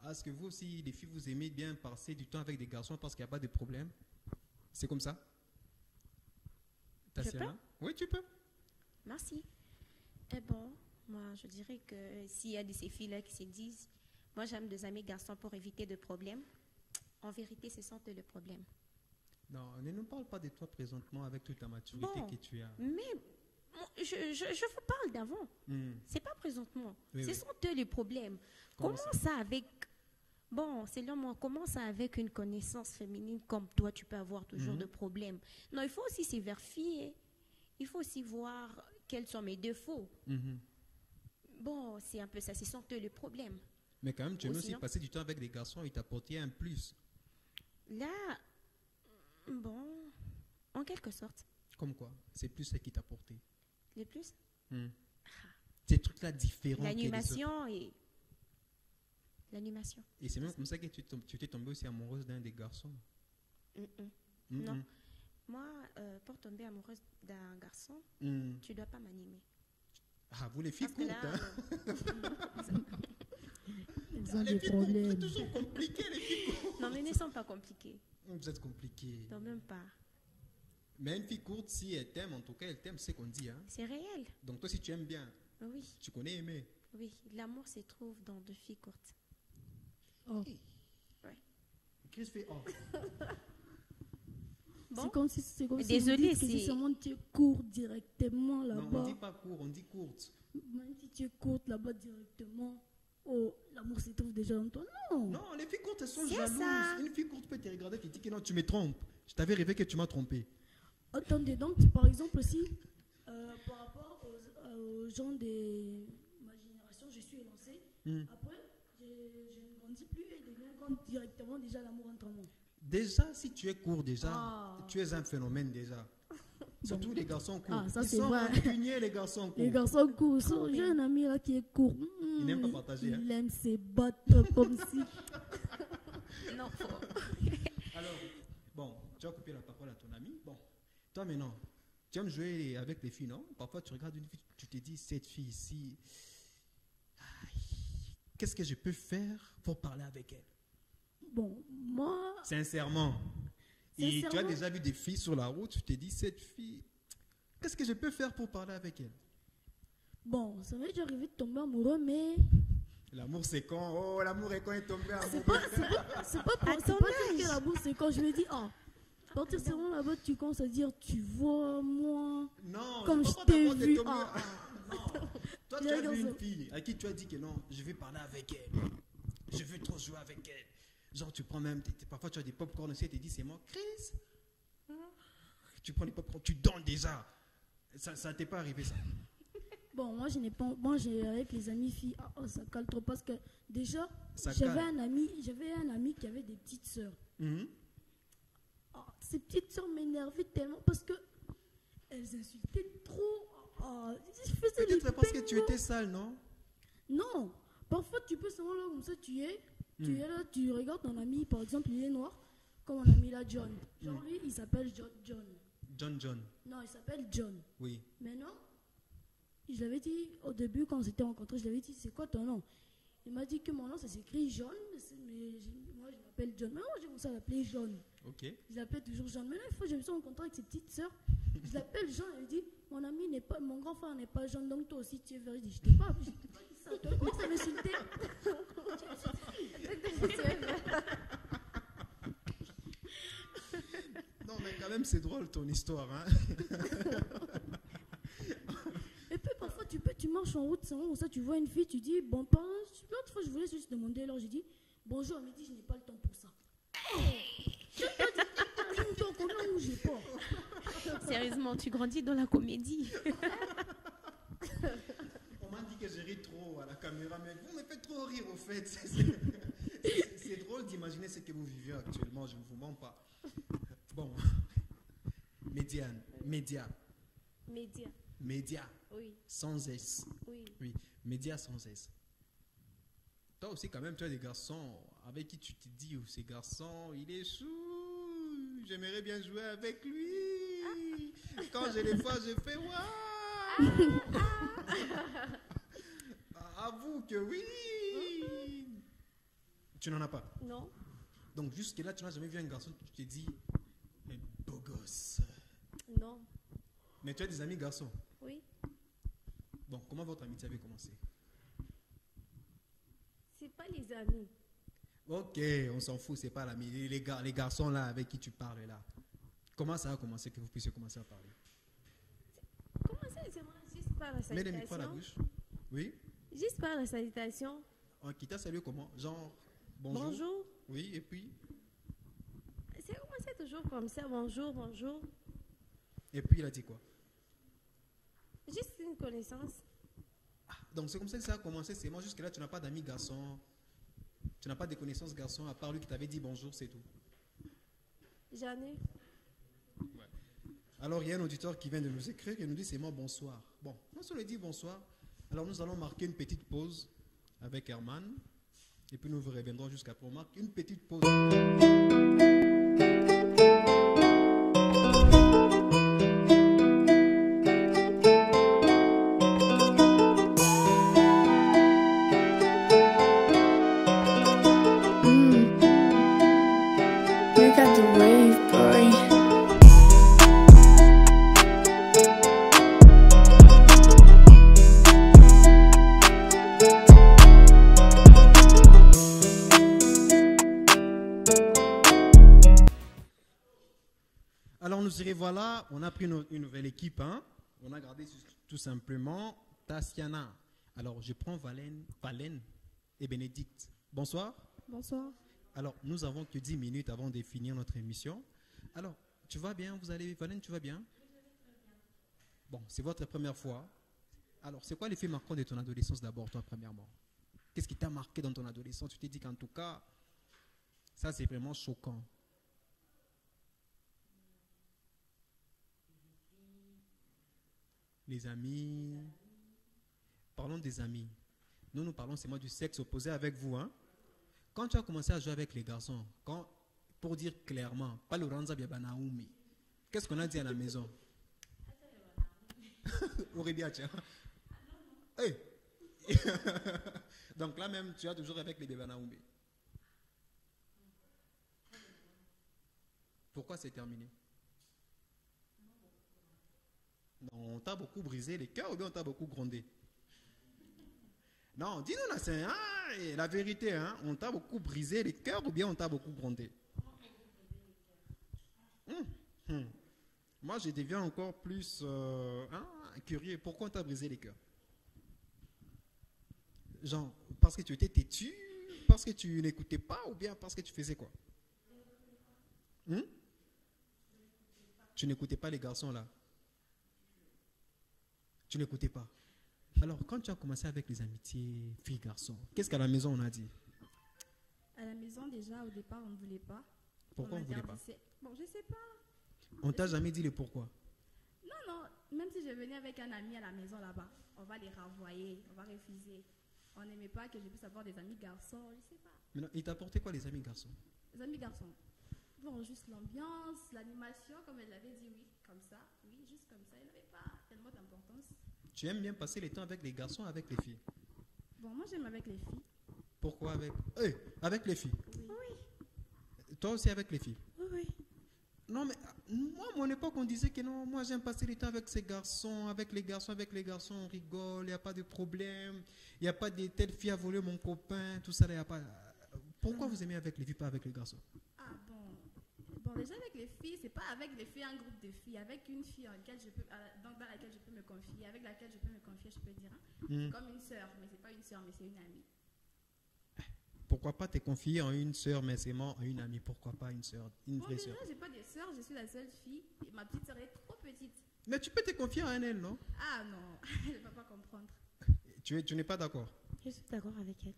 Speaker 2: Est-ce que vous aussi, les filles, vous aimez bien passer du temps avec des garçons parce qu'il n'y a pas de problème? C'est comme ça?
Speaker 4: Je peux?
Speaker 2: Oui, tu peux.
Speaker 4: Merci. Eh bon, moi, je dirais que s'il y a de ces filles-là qui se disent, moi, j'aime des amis garçons pour éviter de problèmes, en vérité, ce sont eux le problème.
Speaker 2: Non, ne nous parle pas de toi présentement avec toute la maturité
Speaker 4: Bon,
Speaker 2: que tu as.
Speaker 4: mais je vous parle d'avant. C'est pas présentement.
Speaker 2: Oui,
Speaker 4: Ce
Speaker 2: oui.
Speaker 4: sont eux les problèmes.
Speaker 2: Comment
Speaker 4: Comment
Speaker 2: ça?
Speaker 4: ça avec... Bon, selon moi, comment ça avec une connaissance féminine comme toi, tu peux avoir toujours de problèmes? Non, il faut aussi se vérifier. Il faut aussi voir quels sont mes défauts. Bon, c'est un peu ça. Ce sont eux les problèmes.
Speaker 2: Mais quand même, tu aimes aussi
Speaker 4: Sinon-
Speaker 2: passer du temps avec des garçons et t'apporter un plus.
Speaker 4: Là, bon, en quelque sorte,
Speaker 2: Comme quoi? C'est plus ce qui t'a apporté.
Speaker 4: les plus,
Speaker 2: Ces trucs-là différents. que les autres.
Speaker 4: l'animation et... L'animation.
Speaker 2: Et c'est même comme ça que tu t'es tombée aussi amoureuse d'un des garçons.
Speaker 4: Non. Moi, pour tomber amoureuse d'un garçon, tu dois pas m'animer.
Speaker 2: Ah, vous les filles
Speaker 4: Parce que
Speaker 2: courtes,
Speaker 4: là,
Speaker 2: hein?
Speaker 1: Ils ont
Speaker 2: Les
Speaker 1: des
Speaker 2: filles courtes, c'est
Speaker 1: problèmes.
Speaker 2: toujours compliqué, les filles courtes.
Speaker 4: non, mais ne sont pas compliqués.
Speaker 2: Vous êtes compliqué.
Speaker 4: Non, même pas.
Speaker 2: Mais une fille courte, si elle t'aime, en tout cas, elle t'aime, c'est ce qu'on dit. Hein?
Speaker 4: C'est réel.
Speaker 2: Donc toi, si tu aimes bien,
Speaker 4: Oui,
Speaker 2: tu connais aimer.
Speaker 4: oui. L'amour se trouve dans deux filles courtes.
Speaker 1: Oh.
Speaker 2: Chris fait oh.
Speaker 4: Bon.
Speaker 1: C'est comme si
Speaker 4: Désolée,
Speaker 1: vous dites que
Speaker 4: c'est-
Speaker 1: si seulement tu es court directement
Speaker 2: Non, on
Speaker 1: là-bas,
Speaker 2: dit pas court, on dit courte.
Speaker 1: même si tu es courte là-bas directement, oh, l'amour se trouve déjà en toi. Non.
Speaker 2: Non, les filles courtes, elles sont
Speaker 4: C'est
Speaker 2: jalouses.
Speaker 4: ça.
Speaker 2: Une fille courte peut te regarder et te dire que non, tu me trompes. Je t'avais rêvé que tu m'as trompé.
Speaker 1: Attendez, donc par exemple aussi, par rapport aux gens de ma génération, je suis élancée. Après, je ne grandis plus et devient grande directement déjà l'amour entre moi.
Speaker 2: Déjà, si tu es court, déjà,
Speaker 1: Ah.
Speaker 2: tu es un phénomène déjà. Surtout les garçons courts.
Speaker 1: Ah, ça,
Speaker 2: Ils
Speaker 1: c'est
Speaker 2: sont
Speaker 1: vrai.
Speaker 2: rancuniers, les garçons courts.
Speaker 1: Les garçons courts, j'ai un ami là qui est court.
Speaker 2: Il n'aime pas partager, hein.
Speaker 1: Il aime se battre comme si.
Speaker 4: Non,
Speaker 2: Alors, bon, tu as coupé la parole à ton ami. Bon, toi maintenant, tu aimes jouer avec les filles, non? Parfois, tu regardes une fille, tu te dis, cette fille ici, aïe, qu'est-ce que je peux faire pour parler avec elle?
Speaker 1: Bon, moi,
Speaker 2: Sincèrement. Et tu as
Speaker 1: Sincèrement.
Speaker 2: déjà vu des filles sur la route, tu te dis, cette fille, qu'est-ce que je peux faire pour parler avec elle?
Speaker 1: bon, ça m'est déjà arrivé de tomber amoureux, mais
Speaker 2: L'amour c'est quand? Oh, l'amour est quand il est tombé amoureux.
Speaker 1: C'est pas pour dire que l'amour c'est quand je me dis, oh, à partir de ce moment là-bas, tu commences à dire, tu vois, moi,
Speaker 2: Non,
Speaker 1: comme
Speaker 2: c'est
Speaker 1: je
Speaker 2: pas
Speaker 1: t'ai
Speaker 2: d'abord
Speaker 1: vu.
Speaker 2: t'es tombé-
Speaker 1: Ah,
Speaker 2: Non. Toi, tu as vu une fille à qui tu as dit que non, je vais parler avec elle. Je veux trop jouer avec elle. Genre, tu prends même, parfois tu as des pop-corn aussi et tu dis, c'est moi, Chris. Tu prends les pop-corn, tu donnes déjà. Ça t'est pas arrivé ça?
Speaker 1: bon, moi, je n'ai pas. Moi, j'ai avec les amis filles, ça cale trop parce que déjà,
Speaker 2: Ça
Speaker 1: j'avais
Speaker 2: cale.
Speaker 1: un ami qui avait des petites sœurs.
Speaker 2: Mhm.
Speaker 1: Ces petites sœurs m'énervaient tellement parce que elles insultaient trop. Je faisais les
Speaker 2: Peut-être parce que tu
Speaker 1: paiements.
Speaker 2: étais sale, non?
Speaker 1: Non, parfois tu peux seulement là comme ça, tu es là, tu regardes ton ami, par exemple, il est noir, comme mon ami là, John. Genre lui, il s'appelle John.
Speaker 2: John.
Speaker 1: Non, il s'appelle John.
Speaker 2: Oui.
Speaker 1: Maintenant, je l'avais dit au début quand on s'était rencontrés, je l'avais dit, c'est quoi ton nom? Il m'a dit que mon nom ça s'écrit John, mais moi je m'appelle John. Maintenant, j'ai commencé à l'appeler John.
Speaker 2: Ok.
Speaker 1: Je l'appelais toujours John. Maintenant, une fois, je me suis rencontré avec ses petites sœurs. Je l'appelle John. Elle dit, mon ami n'est pas, mon grand frère n'est pas John, donc toi aussi tu es vrai. Je dis, je t'ai pas dit ça. Toi, comment ça m'insulter?
Speaker 2: Non, mais quand même, c'est drôle ton histoire. Hein?
Speaker 1: Et puis parfois, tu marches en route, comme ça, tu vois une fille, tu dis, bon, l'autre fois, je voulais juste demander, alors j'ai dit, bonjour, elle me dit, je n'ai pas le temps pour ça. J'ai pas.
Speaker 4: Sérieusement, tu grandis dans la comédie.
Speaker 2: On m'a dit que je ris trop à la caméra, mais vous me faites trop rire au fait. C'est drôle d'imaginer ce que vous vivez actuellement, je ne vous mens pas. Bon, média,
Speaker 3: Oui,
Speaker 2: sans S.
Speaker 3: oui.
Speaker 2: Oui, média sans S. Toi aussi, quand même, tu as des garçons avec qui tu te dis, oh, ces garçons, il est chou, j'aimerais bien jouer avec lui. Quand je les vois, je fais waouh. Avoue que oui. Tu n'en as pas.
Speaker 3: Non,
Speaker 2: Donc, jusque-là, tu n'as jamais vu un garçon, tu te dis, un beau gosse.
Speaker 3: non,
Speaker 2: Mais tu as des amis garçons.
Speaker 3: oui.
Speaker 2: Bon, comment votre amitié avait commencé?
Speaker 3: C'est pas les amis.
Speaker 2: Ok, on s'en fout, c'est pas l'ami. Les garçons là avec qui tu parles là. Comment ça a commencé que vous puissiez commencer à parler?
Speaker 3: Comment ça, c'est moi, juste par la
Speaker 2: Mets le micro à la
Speaker 3: salutation.
Speaker 2: bouche. Oui.
Speaker 3: Juste par la salutation.
Speaker 2: Qui t'a salué comment? Genre, bonjour.
Speaker 3: Bonjour.
Speaker 2: Oui, et puis?
Speaker 3: C'est commencé toujours comme ça. Bonjour, bonjour.
Speaker 2: Et puis il a dit quoi?
Speaker 3: Juste une connaissance.
Speaker 2: Donc c'est comme ça que ça a commencé. C'est moi jusque là, tu n'as pas d'amis garçons. Tu n'as pas de connaissances garçons à part lui qui t'avait dit bonjour, c'est tout.
Speaker 3: J'en ai.
Speaker 2: Alors il y a un auditeur qui vient de nous écrire et nous dit c'est moi bonsoir. Bon, moi on lui dit bonsoir. Alors nous allons marquer une petite pause avec Herman. Et puis nous vous reviendrons jusqu'après. On marque une petite pause.
Speaker 5: You got the wave, boy.
Speaker 2: Alors nous y voilà, on a pris une nouvelle équipe, hein. On a gardé tout simplement Tassiana. Alors je prends Valène et Bénédicte. Bonsoir.
Speaker 1: Bonsoir.
Speaker 2: Alors nous avons que 10 minutes avant de finir notre émission. Alors tu vas bien, Valène, tu vas bien? Bon, c'est votre première fois. Alors c'est quoi l'effet marquant de ton adolescence d'abord, toi premièrement? Qu'est-ce qui t'a marqué dans ton adolescence? Tu t'es dit qu'en tout cas, ça c'est vraiment choquant. Les amis. Parlons des amis. Nous parlons seulement du sexe opposé avec vous. Hein? Quand tu as commencé à jouer avec les garçons, pour dire clairement, pas le Ranza Biabanaoumi, qu'est-ce qu'on a dit à la maison? Aurélia, tiens. Hey. Donc là même, tu as toujours avec les Biabanaoumi. Pourquoi c'est terminé? On t'a beaucoup brisé les cœurs ou bien on t'a beaucoup grondé? Non, dis-nous là, c'est la vérité. Hein, on t'a beaucoup brisé les cœurs ou bien on t'a beaucoup grondé? Moi, je deviens encore plus curieux. Pourquoi on t'a brisé les cœurs? Genre, parce que tu étais têtu, parce que tu n'écoutais pas ou bien parce que tu faisais quoi? Tu n'écoutais pas les garçons là. Tu n'écoutais pas. Alors, quand tu as commencé avec les amitiés filles-garçons, qu'est-ce qu'à la maison on a dit?
Speaker 1: À la maison, déjà, au départ, on ne voulait pas.
Speaker 2: Pourquoi on ne voulait pas?
Speaker 1: Bon, je sais pas.
Speaker 2: On t'a jamais dit le pourquoi?
Speaker 1: Non, même si je venais avec un ami à la maison là-bas, on va les renvoyer, on va refuser. On n'aimait pas que je puisse avoir des amis garçons, je sais pas.
Speaker 2: Mais non, il t'a apporté quoi les amis garçons?
Speaker 1: Les amis garçons. Bon, juste l'ambiance, l'animation, comme elle l'avait dit, oui, comme ça. Oui, juste comme ça. Il n'avait pas tellement d'importance.
Speaker 2: Tu aimes bien passer le temps avec les garçons ou avec les filles?
Speaker 1: Bon, moi j'aime avec les filles.
Speaker 2: Pourquoi avec... avec les filles?
Speaker 1: Oui.
Speaker 2: Toi aussi avec les filles?
Speaker 4: Oui.
Speaker 2: Non, mais moi, à mon époque, on disait que non, moi j'aime passer le temps avec ces garçons, avec les garçons, on rigole, il n'y a pas de problème, il n'y a pas de telle fille a volé mon copain, tout ça, il n'y a pas... Pourquoi vous aimez avec les filles, pas avec les garçons?
Speaker 1: Ah bon, déjà avec les filles, c'est pas avec les filles, un groupe de filles, avec une fille dans laquelle je peux me confier, avec laquelle je peux me confier, je peux dire. Hein. Comme une sœur, mais c'est pas une sœur, mais c'est une amie.
Speaker 2: Pourquoi pas te confier en une sœur, mais c'est en une amie? Pourquoi pas une sœur, une vraie
Speaker 1: Déjà,
Speaker 2: sœur?
Speaker 1: j'ai pas de sœur, je suis la seule fille. Et ma petite sœur est trop petite.
Speaker 2: Mais tu peux te confier en elle, non?
Speaker 1: Ah non, elle ne va pas comprendre.
Speaker 2: Tu n'es pas d'accord?
Speaker 4: Je suis d'accord avec elle.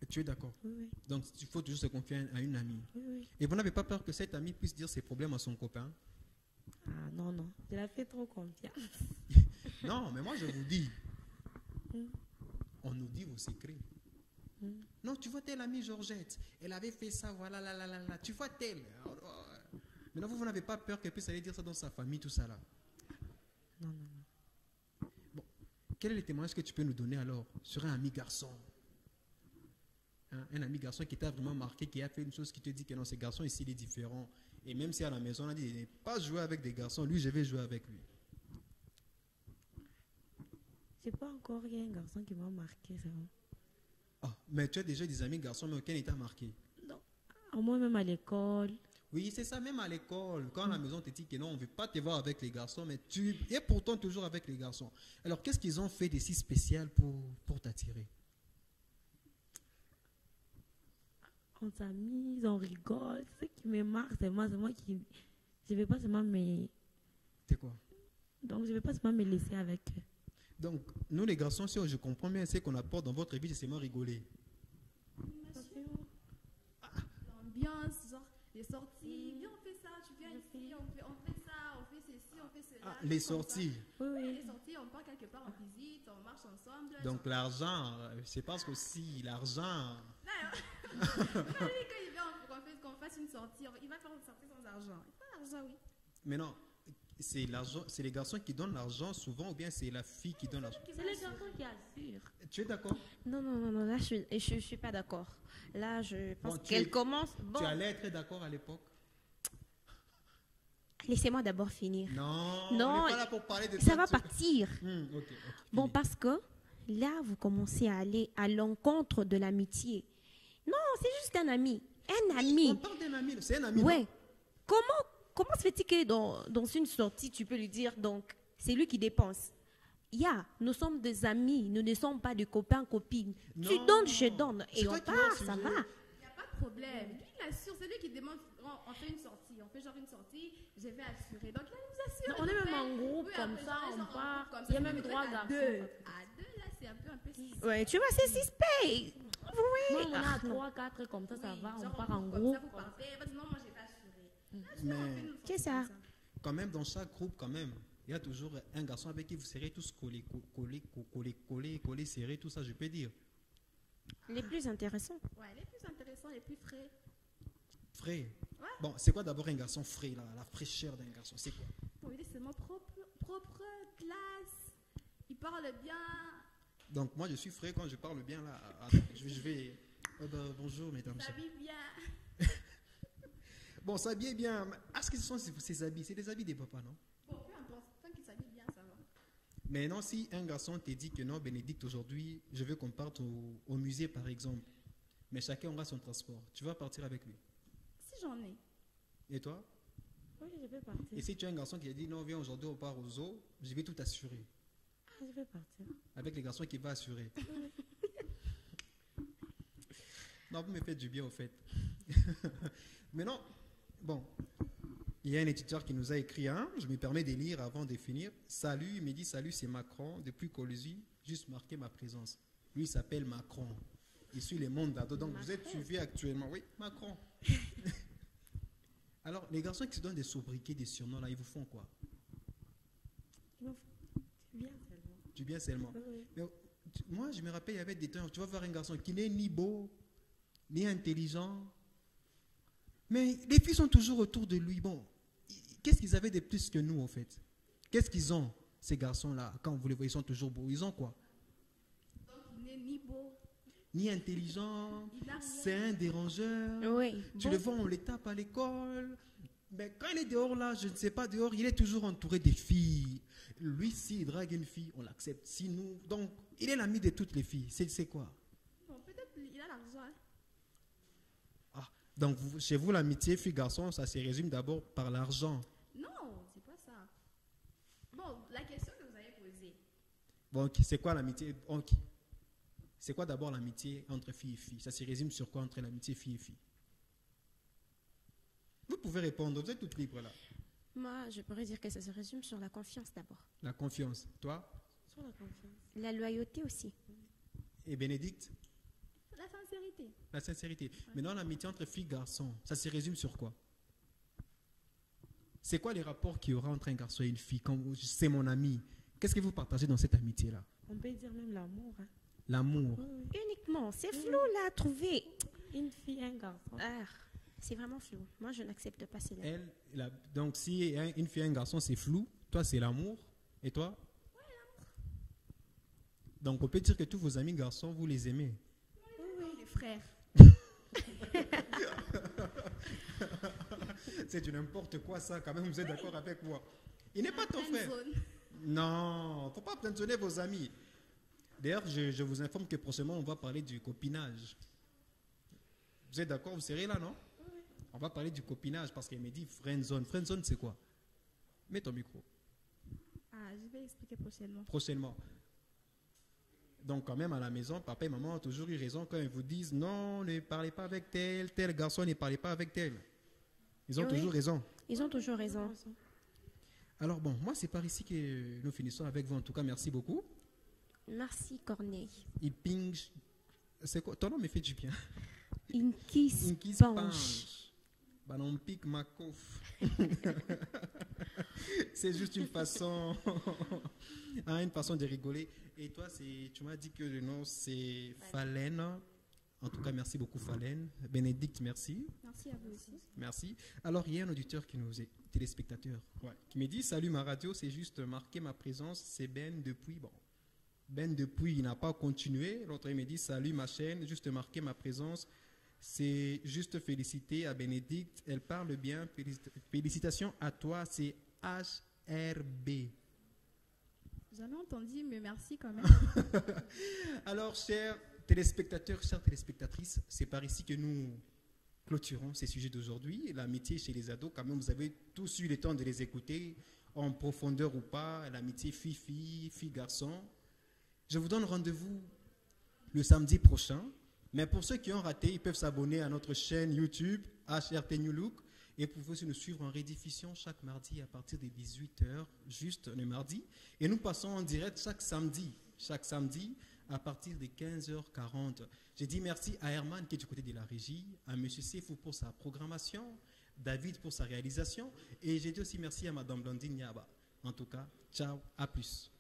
Speaker 2: Tu es d'accord?
Speaker 4: Oui.
Speaker 2: Donc il faut toujours se confier à une amie.
Speaker 4: Oui.
Speaker 2: Et vous n'avez pas peur que cette amie puisse dire ses problèmes à son copain?
Speaker 4: Ah non. Je la fais trop confiance.
Speaker 2: Non, mais moi je vous dis, on nous dit vos secrets. Non, tu vois telle amie Georgette, elle avait fait ça, voilà, là. Tu vois telle. Maintenant, vous n'avez pas peur qu'elle puisse aller dire ça dans sa famille, tout ça là?
Speaker 4: Non.
Speaker 2: Bon, quel est le témoignage que tu peux nous donner alors sur un ami garçon? Hein, un ami garçon qui t'a vraiment marqué, qui a fait une chose qui te dit que non, ce garçon ici, il est différent. Et même si à la maison, on a dit, pas jouer avec des garçons, lui, je vais jouer avec lui.
Speaker 4: C'est pas encore un garçon qui m'a marqué, c'est vrai.
Speaker 2: Ah, mais tu as déjà des amis garçons, mais aucun t'a marqué?
Speaker 4: Non. Au moins même à l'école.
Speaker 2: Oui, c'est ça, même à l'école. Quand à la maison, on te dit que non, on ne veut pas te voir avec les garçons, mais tu es pourtant toujours avec les garçons. Alors, qu'est-ce qu'ils ont fait de si spécial pour t'attirer?
Speaker 4: On s'amuse, on rigole. Ce qui me marque, c'est moi qui... Je ne vais pas seulement me...
Speaker 2: C'est quoi?
Speaker 4: Donc, je ne vais pas seulement me laisser avec eux.
Speaker 2: Donc, nous les garçons, si je comprends bien, ce qu'on apporte dans votre vie, c'est seulement rigoler.
Speaker 1: L'ambiance, genre les sorties, viens on fait ça, tu viens ici, on fait ça, on fait ceci, on fait cela.
Speaker 2: Les sorties.
Speaker 1: Oui. Les sorties, on part quelque part en visite, on marche ensemble.
Speaker 2: Donc l'argent, c'est parce que si l'argent...
Speaker 1: Quand il vient qu'on fasse une sortie, il va faire une sortie sans argent. Il faut l'argent, oui.
Speaker 2: Mais non, c'est l'argent, c'est les garçons qui donnent l'argent souvent ou bien c'est la fille qui donne l'argent?
Speaker 4: C'est les garçons qui assurent.
Speaker 2: Tu es d'accord?
Speaker 4: Non, là, je suis pas d'accord. Là, je pense
Speaker 2: Bon,
Speaker 4: qu'elle commence... Bon,
Speaker 2: Tu allais être d'accord à l'époque?
Speaker 4: laissez-moi d'abord finir.
Speaker 2: Non,
Speaker 4: Non,
Speaker 2: on n'est pas là pour parler de
Speaker 4: ça va partir.
Speaker 2: Ok,
Speaker 4: Bon,
Speaker 2: fini.
Speaker 4: parce que là, vous commencez à aller à l'encontre de l'amitié. Non, c'est juste un ami. Un ami.
Speaker 2: On parle d'un ami, c'est un ami.
Speaker 4: Ouais. Comment se fait-il que dans une sortie, tu peux lui dire, donc, c'est lui qui dépense? Nous sommes des amis, nous ne sommes pas des copains, copines.
Speaker 2: Non.
Speaker 4: Tu donnes, je donne.
Speaker 2: C'est
Speaker 4: Et
Speaker 2: toi
Speaker 4: on
Speaker 2: qui
Speaker 4: part,
Speaker 2: vas au
Speaker 4: ça
Speaker 2: sujet.
Speaker 4: va.
Speaker 1: Il n'y a pas de problème. Lui, il assure. C'est lui qui demande. On fait une sortie. On fait genre une sortie. Je vais assurer. Donc là, il nous assure.
Speaker 4: On est
Speaker 1: il
Speaker 4: même
Speaker 1: fait.
Speaker 4: en groupe
Speaker 1: Oui,
Speaker 4: comme
Speaker 1: après,
Speaker 4: ça,
Speaker 1: genre,
Speaker 4: on
Speaker 1: en
Speaker 4: part.
Speaker 1: groupe comme
Speaker 4: Il y a
Speaker 1: ça.
Speaker 4: même
Speaker 1: Mais
Speaker 4: 3
Speaker 1: à
Speaker 4: garçons.
Speaker 1: deux. À deux, là, c'est un peu suspect.
Speaker 4: Ouais, tu vois, c'est suspect. Oui.
Speaker 5: Moi, on a
Speaker 4: Ah,
Speaker 5: 3, 4 comme ça, ça
Speaker 1: Oui,
Speaker 5: va, on
Speaker 1: genre,
Speaker 5: part en
Speaker 1: comme
Speaker 5: groupe.
Speaker 1: Ça, vous partez. Il va dire non, moi, j'ai pas assuré.
Speaker 2: Mais
Speaker 4: C'est ça.
Speaker 2: quand même, dans chaque groupe, quand même, il y a toujours un garçon avec qui vous serez tous collés, serrés, tout ça, je peux dire.
Speaker 4: Les plus intéressants.
Speaker 1: Ouais, les plus intéressants, les plus frais.
Speaker 2: Frais.
Speaker 1: Ouais.
Speaker 2: Bon, c'est quoi d'abord un garçon frais, là, la fraîcheur d'un garçon, c'est quoi?
Speaker 1: Bon, il est seulement propre, classe. Il parle bien.
Speaker 2: Donc moi, je suis frais quand je parle bien, là. Attends, je vais... bonjour, mesdames.
Speaker 1: S'habille bien.
Speaker 2: Bon, s'habiller bien. Est-ce que ce sont ces habits? C'est des habits des papas, non?
Speaker 1: Bon, peu importe. Tant qu'il s'habille bien, ça va.
Speaker 2: Maintenant, si un garçon te dit que non, Bénédicte, aujourd'hui, je veux qu'on parte au musée, par exemple, mais chacun aura son transport, tu vas partir avec lui.
Speaker 1: Si j'en ai.
Speaker 2: Et toi?
Speaker 3: Oui, je vais partir.
Speaker 2: Et si tu as un garçon qui a dit non, viens aujourd'hui, on part au zoo, je vais tout assurer.
Speaker 3: Ah, je vais partir.
Speaker 2: Avec les garçons qui vont assurer. Non, vous me faites du bien, au fait. Maintenant, bon, il y a un éditeur qui nous a écrit, je me permets de lire avant de finir. Salut, il me dit salut, c'est Macron, depuis Colosie, juste marquer ma présence. Lui, il s'appelle Macron. Il suit les mondes d'ado. Donc, vous êtes suivi actuellement. Oui, Macron. Alors, les garçons qui se donnent des sobriquets, des surnoms, là, ils vous font quoi?
Speaker 3: Bien seulement.
Speaker 2: Du bien seulement.
Speaker 3: Oui.
Speaker 2: Mais, moi, je me rappelle, il y avait des temps, tu vas voir un garçon qui n'est ni beau, ni intelligent. Mais les filles sont toujours autour de lui. Bon, qu'est-ce qu'ils avaient de plus que nous, en fait? Qu'est-ce qu'ils ont, ces garçons-là? Quand vous les voyez, ils sont toujours beaux. Ils ont quoi?
Speaker 1: Donc, il n'est ni beau.
Speaker 2: Ni intelligent,
Speaker 1: Il n'a rien.
Speaker 2: c'est un dérangeur.
Speaker 4: Oui.
Speaker 2: Tu le vois, on les tape à l'école. Mais quand il est dehors là, je ne sais pas, dehors, il est toujours entouré des filles. Lui, s'il drague une fille, on l'accepte. Si nous, donc, il est l'ami de toutes les filles. C'est quoi?
Speaker 1: Bon, peut-être il a l'argent. Hein.
Speaker 2: Ah, donc, chez vous, l'amitié fille-garçon, ça se résume d'abord par l'argent.
Speaker 1: Non, c'est pas ça. Bon, la question que vous avez posée.
Speaker 2: Bon, ok, c'est quoi l'amitié? Ok. C'est quoi d'abord l'amitié entre filles et filles? Ça se résume sur quoi entre l'amitié fille et fille? Vous pouvez répondre, vous êtes toutes libres là.
Speaker 4: Moi, je pourrais dire que ça se résume sur la confiance d'abord.
Speaker 2: La confiance. Toi
Speaker 3: Sur la confiance.
Speaker 4: La loyauté aussi.
Speaker 2: et Bénédicte?
Speaker 1: La sincérité.
Speaker 2: La sincérité. Maintenant, l'amitié entre filles et garçons, ça se résume sur quoi? C'est quoi les rapports qu'il y aura entre un garçon et une fille? Quand c'est mon ami, qu'est-ce que vous partagez dans cette amitié-là?
Speaker 3: On peut dire même l'amour. Hein.
Speaker 2: L'amour.
Speaker 3: Oui.
Speaker 4: Uniquement. C'est flou là à trouver.
Speaker 3: Une fille, un garçon.
Speaker 4: Ah, c'est vraiment flou. Moi, je n'accepte pas cela.
Speaker 2: Donc, si une fille et un garçon, c'est flou, toi, c'est l'amour. Et toi? Donc, on peut dire que tous vos amis garçons, vous les aimez.
Speaker 1: Oui, les frères.
Speaker 2: C'est du n'importe quoi, ça, quand même, vous êtes d'accord avec moi? Il n'est pas ton
Speaker 1: Friend
Speaker 2: frère.
Speaker 1: zone.
Speaker 2: Non, il ne faut pas plaindonner vos amis. D'ailleurs, je vous informe que prochainement, on va parler du copinage. Vous êtes d'accord? Vous serez là, non? On va parler du copinage parce qu'elle me dit friend zone. Friend zone, c'est quoi? Mets ton micro.
Speaker 1: Ah, je vais expliquer prochainement.
Speaker 2: Prochainement. Donc, quand même, à la maison, papa et maman ont toujours eu raison quand ils vous disent non, ne parlez pas avec tel garçon, ne parlez pas avec tel. Ils ont
Speaker 4: Oui.
Speaker 2: toujours raison.
Speaker 4: Ils ont toujours raison.
Speaker 2: Alors, bon, moi, c'est par ici que nous finissons avec vous. En tout cas, merci beaucoup.
Speaker 4: Merci, Corneille.
Speaker 2: Il ping. C'est quoi? Ton nom me fait du bien.
Speaker 4: Inkis
Speaker 2: Inkis
Speaker 4: Pange.
Speaker 2: Pange. Banon pique ma couf. C'est juste une façon, une façon de rigoler. Et toi, tu m'as dit que le nom c'est Falène. En tout cas, merci beaucoup Falène. Bénédicte, merci.
Speaker 1: Merci à vous aussi.
Speaker 2: Merci. Alors, il y a un auditeur qui nous est téléspectateur, qui me dit salut, ma radio, c'est juste marquer ma présence. C'est Ben depuis. Bon, Ben depuis, il n'a pas continué. L'autre, il me dit salut, ma chaîne, juste marquer ma présence. C'est juste féliciter à Bénédicte. Elle parle bien. Félicitations à toi. C'est HRB.
Speaker 1: Jamais entendu, mais merci quand même.
Speaker 2: Alors, chers téléspectateurs, chères téléspectatrices, c'est par ici que nous clôturons ces sujets d'aujourd'hui. L'amitié chez les ados, quand même, vous avez tous eu le temps de les écouter, en profondeur ou pas. L'amitié fille-fille, fille-garçon. Je vous donne rendez-vous le samedi prochain. Mais pour ceux qui ont raté, ils peuvent s'abonner à notre chaîne YouTube, HRT New Look. Et vous pouvez aussi nous suivre en rediffusion chaque mardi à partir de 18h, juste le mardi. Et nous passons en direct chaque samedi à partir de 15h40. J'ai dit merci à Herman qui est du côté de la régie, à M. Sefou pour sa programmation, David pour sa réalisation. Et j'ai dit aussi merci à Mme Blandine Niaba. En tout cas, ciao, à plus.